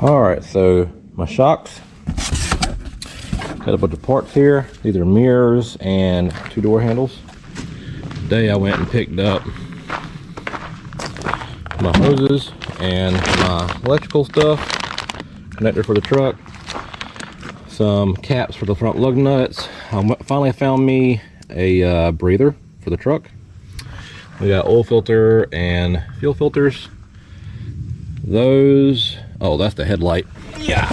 All right, so my shocks. Got a bunch of parts here. These are mirrors and 2 door handles. Today I went and picked up my hoses and my electrical stuff, connector for the truck, some caps for the front lug nuts. I finally found me a breather for the truck. We got oil filter and fuel filters. Those, oh, that's the headlight. Yeah.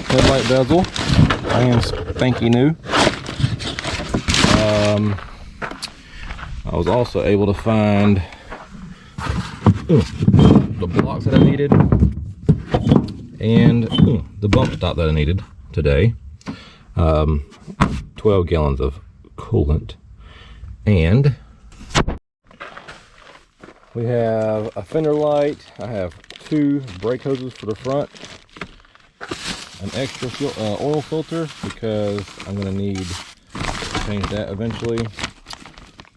Headlight bezel, brand spanky new. I was also able to find the blocks that I needed and the bump stop that I needed today. 12 gallons of coolant, and we have a fender light. I have 2 brake hoses for the front, an extra oil filter because I'm going to need to change that eventually.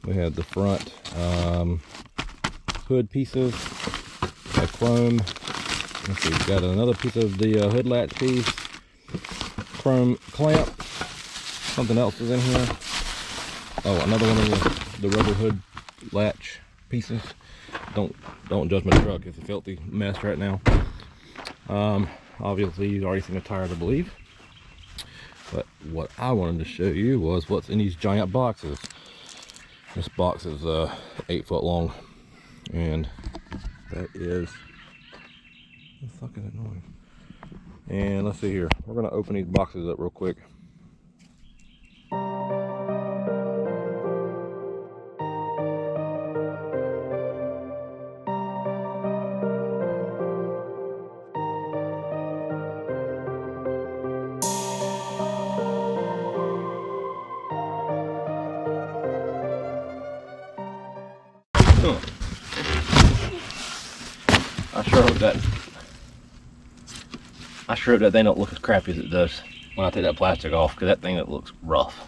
We have the front hood pieces, a chrome. Let's see, got another piece of the hood latch piece, chrome clamp. Something else is in here. Oh, another one of the rubber hood latch pieces. Don't judge my truck. It's a filthy mess right now. Obviously you've already seen the tires, I believe. But what I wanted to show you was what's in these giant boxes. This box is 8 foot long, and that is, what the fuck is that noise? And let's see here. We're gonna open these boxes up real quick. I sure hope that thing don't look as crappy as it does when I take that plastic off, because that thing looks rough.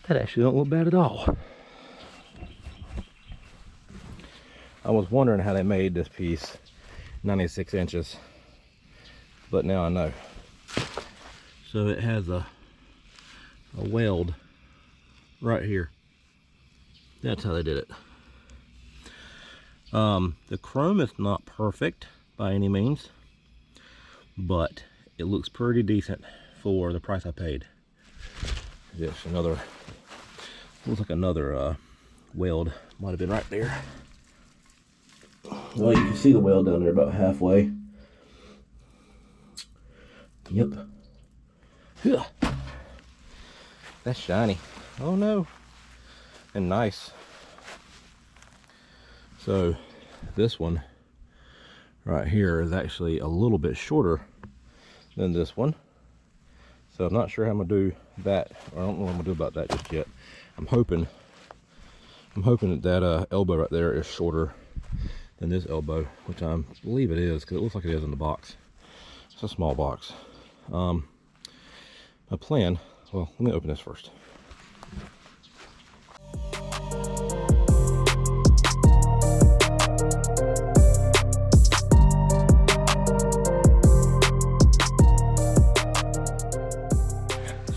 That actually don't look bad at all. I was wondering how they made this piece 96 inches, but now I know. So it has a weld right here. That's how they did it. The chrome is not perfect by any means, but it looks pretty decent for the price I paid. Yes, another, looks like another weld might have been right there. Well, you can see the weld down there about halfway. Yep. Ugh. That's shiny. Oh no. And nice. So this one right here is actually a little bit shorter than this one. So I'm not sure how I'm gonna do that, or I don't know what I'm gonna do about that just yet. I'm hoping that elbow right there is shorter than this elbow, which I believe it is, because it looks like it is in the box. It's a small box. My plan, well, let me open this first.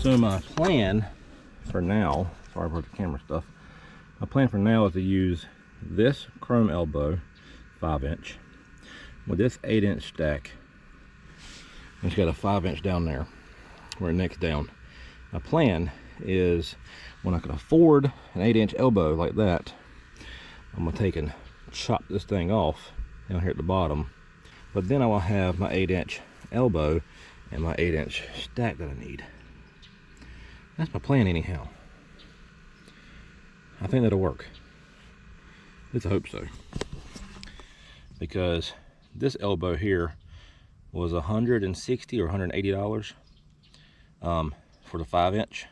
So my plan for now, sorry about the camera stuff, my plan for now is to use this chrome elbow 5-inch with this 8-inch stack. It's got a 5-inch down there where it necks down. My plan is when I can afford an 8-inch elbow like that, I'm gonna take and chop this thing off down here at the bottom, but then I will have my 8-inch elbow and my 8-inch stack that I need. That's my plan anyhow. I think that'll work. Let's hope so. Because this elbow here was $160 or $180 for the 5-inch.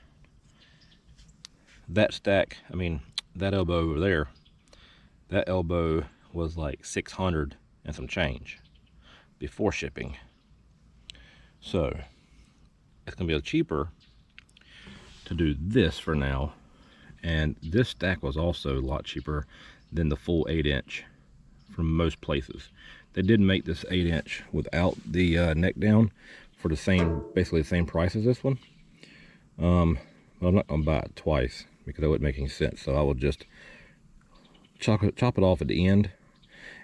That stack, I mean, that elbow over there, that elbow was like $600 and some change before shipping. So it's gonna be cheaper to do this for now. And this stack was also a lot cheaper than the full 8-inch from most places. They did make this 8-inch without the neck down for the same, basically the same price as this one. But I'm not gonna buy it twice because that wouldn't make any sense. So I will just chop it off at the end,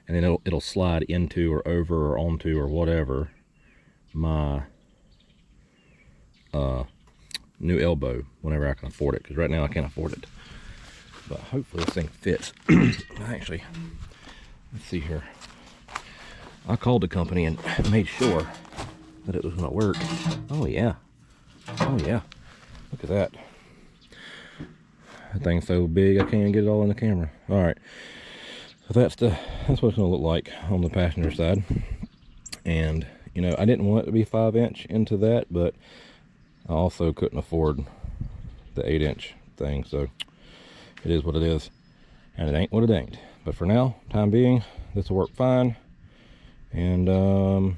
and then it'll slide into or over or onto or whatever my new elbow whenever I can afford it, because right now I can't afford it. But hopefully this thing fits. Actually, let's see here. I called the company and made sure that it was gonna work. Oh yeah, oh yeah, look at that. That thing's so big I can't get it all in the camera. All right, so that's what it's gonna look like on the passenger side. And you know, I didn't want it to be 5-inch into that, but I also couldn't afford the 8-inch thing, so it is what it is, and it ain't what it ain't. But for now, time being, this will work fine. And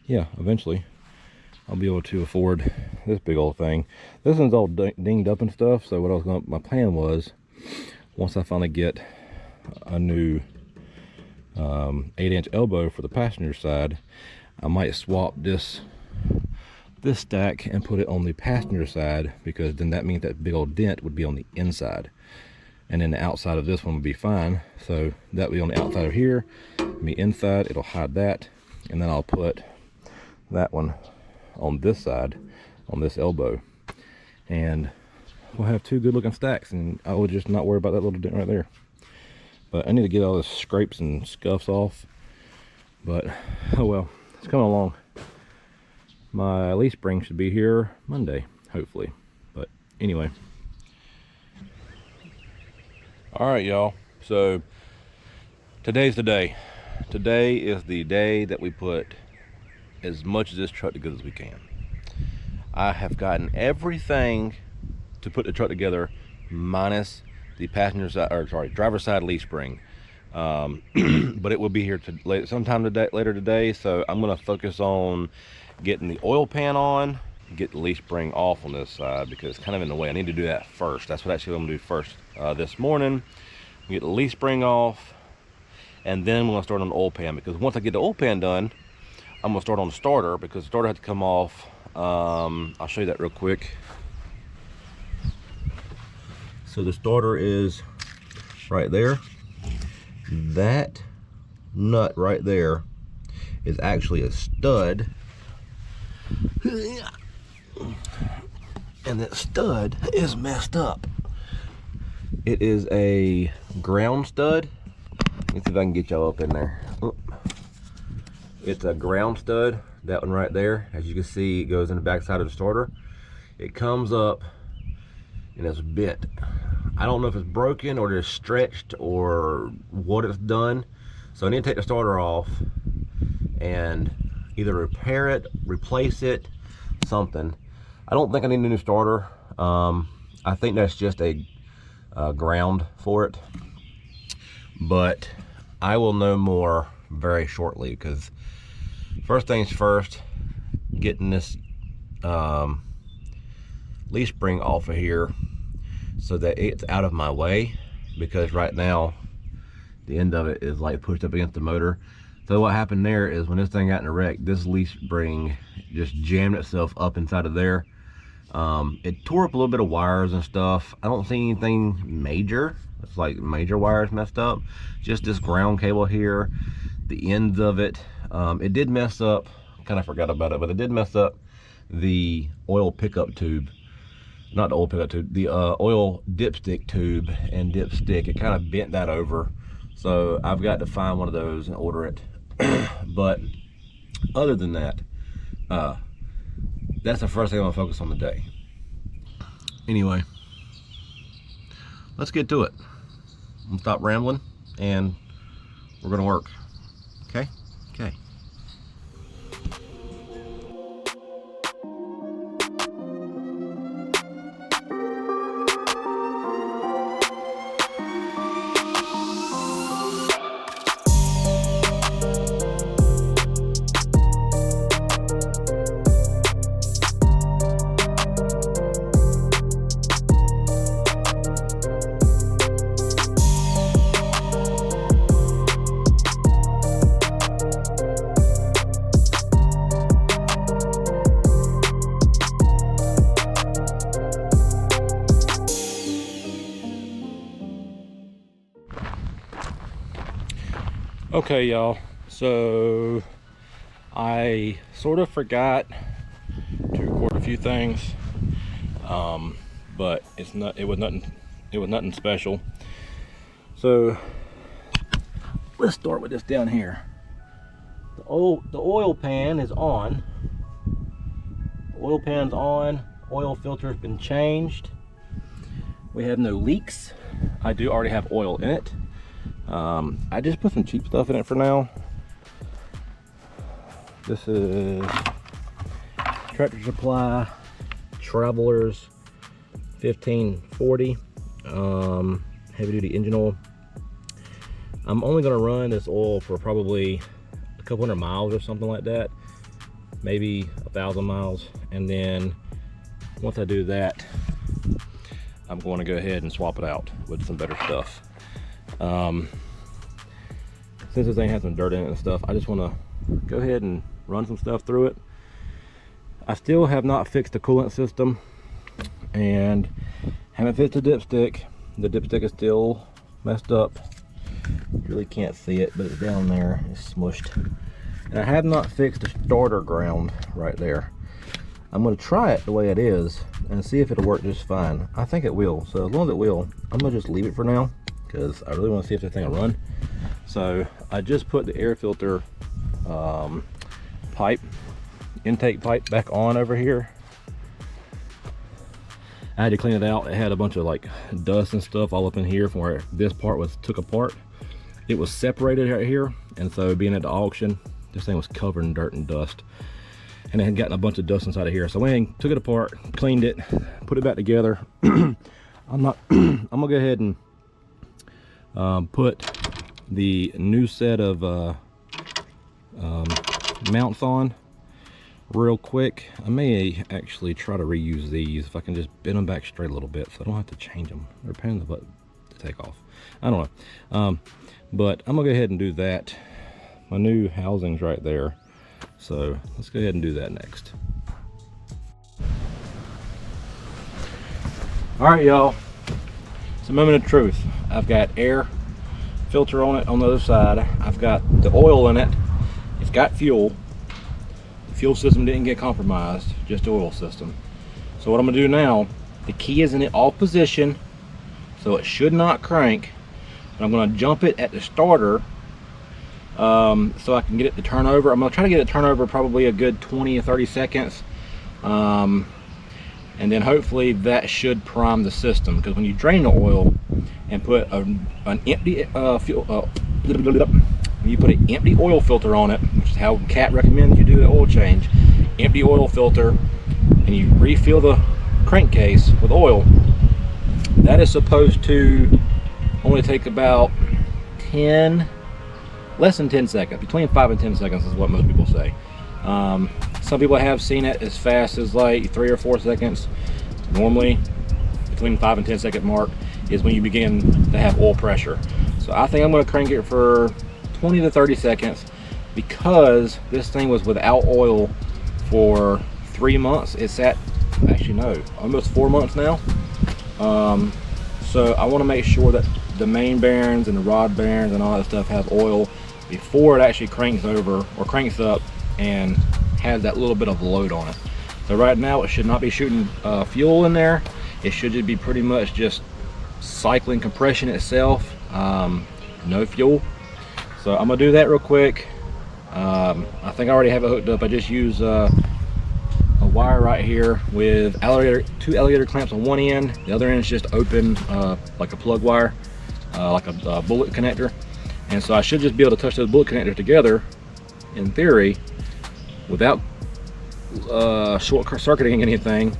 yeah, eventually I'll be able to afford this big old thing. This one's all dinged up and stuff, so my plan was, once I finally get a new 8-inch elbow for the passenger side, I might swap this stack and put it on the passenger side, because then that means that big old dent would be on the inside, and then the outside of this one would be fine. So that would be on the outside of here, be inside, it'll hide that, and then I'll put that one on this side, on this elbow, and we'll have two good looking stacks, and I will just not worry about that little dent right there. But I need to get all the scrapes and scuffs off, but oh well, it's coming along. My leaf spring should be here Monday, hopefully. But anyway. All right, y'all. So today's the day. Today is the day that we put as much of this truck together as we can. I have gotten everything to put the truck together minus the passenger side, or sorry, driver's side leaf spring. But it will be here sometime later today. So I'm gonna focus on getting the oil pan on, get the leaf spring off on this side because it's kind of in the way. I need to do that first. That's what actually I'm gonna do first this morning. Get the leaf spring off, and then I'm gonna start on the oil pan, because once I get the oil pan done, I'm gonna start on the starter, because the starter has to come off. I'll show you that real quick. So the starter is right there. That nut right there is actually a stud, and that stud is messed up. It is a ground stud. Let me see if I can get y'all up in there. It's a ground stud, that one right there. As you can see, it goes in the back side of the starter. It comes up and it's bent. I don't know if it's broken or just stretched or what it's done. So I need to take the starter off and either repair it, replace it, something. I don't think I need a new starter. I think that's just a ground for it. But I will know more very shortly, because first things first, getting this leaf spring off of here so that it's out of my way, because right now the end of it is like pushed up against the motor. So what happened there is, when this thing got in a wreck, this leaf spring just jammed itself up inside of there. It tore up a little bit of wires and stuff. I don't see anything major. It's like major wires messed up. Just this ground cable here, the ends of it. It did mess up, kind of forgot about it, but it did mess up the oil pickup tube. Not the oil pickup tube, the oil dipstick tube and dipstick. It kind of bent that over. So I've got to find one of those and order it. But other than that, that's the first thing I'm gonna focus on today. Anyway, let's get to it. I'm gonna stop rambling and we're gonna work. Okay? Okay. Okay, y'all, so I sort of forgot to record a few things, but it was nothing special. So let's start with this down here. The oil pan is on. The oil pan's on. Oil filter's been changed. We have no leaks. I do already have oil in it. I just put some cheap stuff in it for now. This is Tractor Supply Travelers 1540 heavy duty engine oil. I'm only going to run this oil for probably a couple hundred miles or something like that, maybe 1,000 miles, and then once I do that, I'm going to go ahead and swap it out with some better stuff. Since this thing has some dirt in it and stuff, I just want to go ahead and run some stuff through it. I still have not fixed the coolant system and haven't fixed the dipstick. The dipstick is still messed up. You really can't see it, but it's down there. It's smushed. And I have not fixed the starter ground right there. I'm going to try it the way it is and see if it'll work just fine. I think it will. So as long as it will, I'm going to just leave it for now because I really want to see if this thing will run. So I just put the air filter intake pipe back on over here. I had to clean it out. It had a bunch of like dust and stuff all up in here from where this part was took apart. It was separated right here, and so being at the auction, this thing was covered in dirt and dust, and it had gotten a bunch of dust inside of here. So I went and took it apart, cleaned it, put it back together. I'm gonna go ahead and put the new set of mounts on real quick. I may actually try to reuse these if I can just bend them back straight a little bit so I don't have to change them. They're a pain in the butt to take off. I don't know. But I'm gonna go ahead and do that. My new housing's right there. So let's go ahead and do that next. All right, y'all. It's a moment of truth. I've got air filter on it on the other side. I've got the oil in it. It's got fuel. The fuel system didn't get compromised, just the oil system. So what I'm gonna do now, the key is in the off position, so it should not crank. But I'm gonna jump it at the starter so I can get it to turn over. I'm gonna try to get it to turn over probably a good 20 or 30 seconds. And then hopefully that should prime the system, because when you drain the oil and put an empty when you put an empty oil filter on it, which is how Cat recommends you do the oil change, empty oil filter, and you refill the crankcase with oil, that is supposed to only take about less than 10 seconds, between 5 and 10 seconds is what most people say. Some people have seen it as fast as like 3 or 4 seconds. Normally, between 5 and 10 second mark is when you begin to have oil pressure. So I think I'm going to crank it for 20 to 30 seconds because this thing was without oil for 3 months. It's at, actually no, almost 4 months now. So I want to make sure that the main bearings and the rod bearings and all that stuff have oil before it actually cranks over or cranks up and has that little bit of load on it. So right now it should not be shooting fuel in there. It should just be pretty much just cycling compression itself, no fuel. So I'm gonna do that real quick. I think I already have it hooked up. I just use a wire right here with two alligator clamps on one end. The other end is just open, like a plug wire, like a bullet connector. And so I should just be able to touch those bullet connectors together, in theory, without short circuiting anything,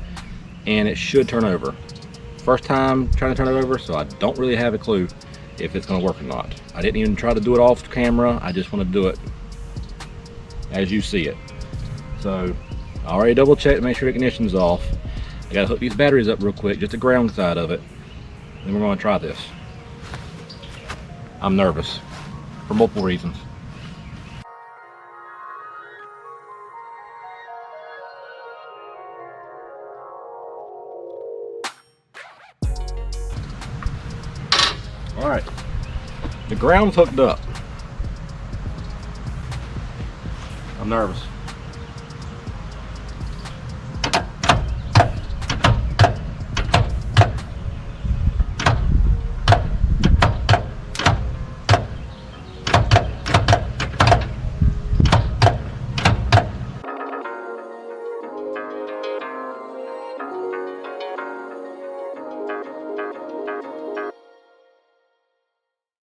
and it should turn over. First time trying to turn it over, so I don't really have a clue if it's going to work or not. I didn't even try to do it off camera. I just want to do it as you see it. So I already double checked to make sure the ignition's off. I got to hook these batteries up real quick, just the ground side of it. Then we're going to try this. I'm nervous for multiple reasons. All right, the ground's hooked up. I'm nervous.